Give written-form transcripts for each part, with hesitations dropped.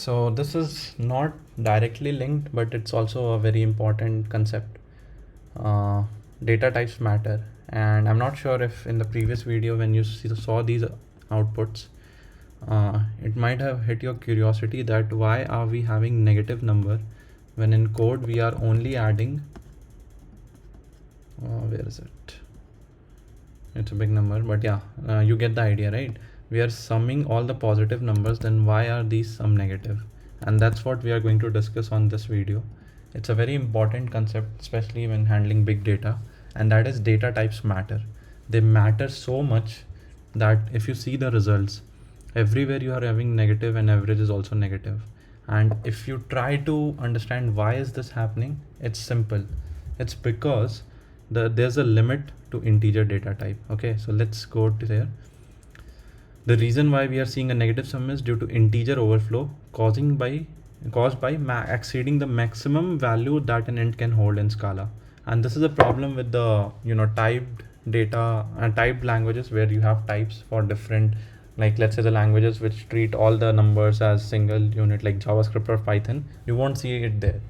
So this is not directly linked, but it's also a very important concept. Data types matter, and I'm not sure if in the previous video when you saw these outputs, it might have hit your curiosity that why are we having negative number when in code we are only adding, where is it? It's a big number, but yeah, you get the idea, right? We are summing all the positive numbers, then why are these some negative? And that's what we are going to discuss on this video. It's a very important concept, especially when handling big data, and that is data types matter. They matter so much that if you see the results, everywhere you are having negative and average is also negative. And if you try to understand why is this happening, it's simple. It's because there's a limit to integer data type. Okay, so let's go to there. The reason why we are seeing a negative sum is due to integer overflow caused by exceeding the maximum value that an int can hold in Scala. And this is a problem with the typed data and typed languages where you have types for different, like let's say the languages which treat all the numbers as single unit like JavaScript or Python. You won't see it there.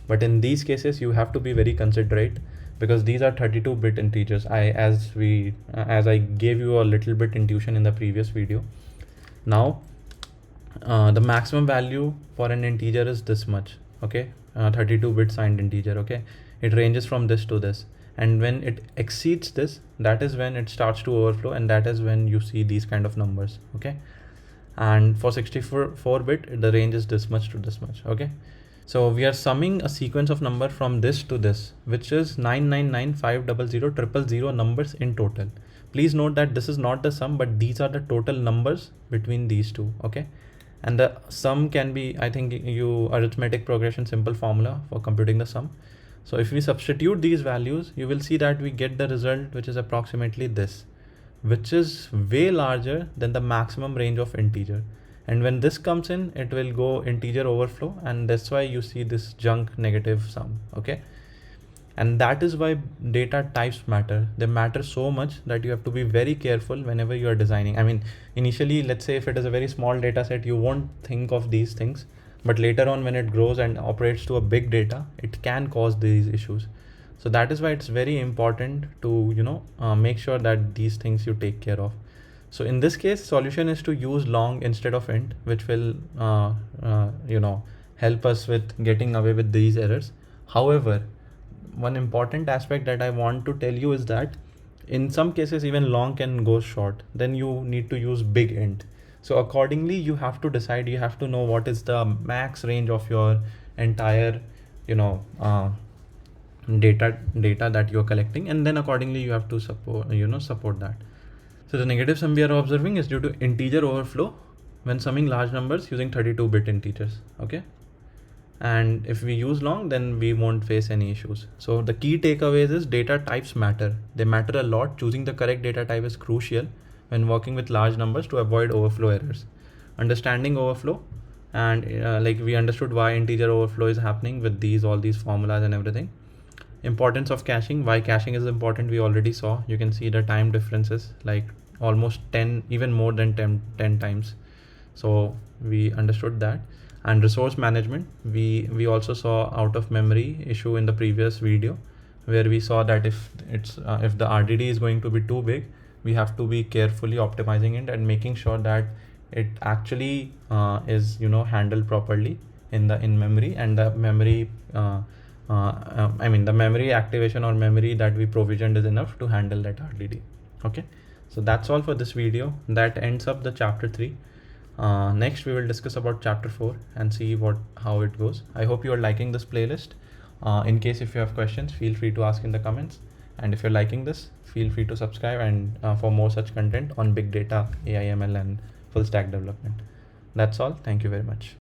But in these cases, you have to be very considerate because these are 32-bit integers. As I gave you a little bit intuition in the previous video. Now, the maximum value for an integer is this much. Okay, 32-bit signed integer. Okay, it ranges from this to this, and when it exceeds this, that is when it starts to overflow, and that is when you see these kind of numbers. Okay, and for 64-bit, the range is this much to this much. Okay. So we are summing a sequence of number from this to this, which is 999,500,000 numbers in total. Please note that this is not the sum, but these are the total numbers between these two. Okay. And the sum can be, I think you arithmetic progression simple formula for computing the sum. So if we substitute these values, you will see that we get the result, which is approximately this, which is way larger than the maximum range of integer. And when this comes in, it will go integer overflow, and that's why you see this junk negative sum. Okay. And that is why data types matter. They matter so much that you have to be very careful whenever you are designing. I mean, initially, let's say if it is a very small data set, you won't think of these things, but later on when it grows and operates to a big data, it can cause these issues. So that is why it's very important to, make sure that these things you take care of. So in this case, solution is to use long instead of int, which will, help us with getting away with these errors. However, one important aspect that I want to tell you is that in some cases, even long can go short. Then you need to use big int. So accordingly, you have to decide, you have to know what is the max range of your entire, data that you're collecting. And then accordingly, you have to support that. So the negative sum we are observing is due to integer overflow when summing large numbers using 32-bit integers. Okay. And if we use long, then we won't face any issues. So the key takeaways is data types matter. They matter a lot. Choosing the correct data type is crucial when working with large numbers to avoid overflow errors. Understanding overflow, and like we understood why integer overflow is happening with all these formulas and everything. Importance of caching, why caching is important, we already saw. You can see the time differences, like almost 10, even more than 10 times. So we understood that. And resource management, we also saw out of memory issue in the previous video, where we saw that if the RDD is going to be too big, we have to be carefully optimizing it and making sure that it actually is handled properly in memory, and the memory the memory activation or memory that we provisioned is enough to handle that RDD. Okay, so that's all for this video. That ends up the chapter 3. Next we will discuss about chapter 4 and see how it goes. I hope you are liking this playlist. In case if you have questions, feel free to ask in the comments, and if you're liking this, feel free to subscribe and for more such content on big data, AI, ML and full stack development. That's all. Thank you very much.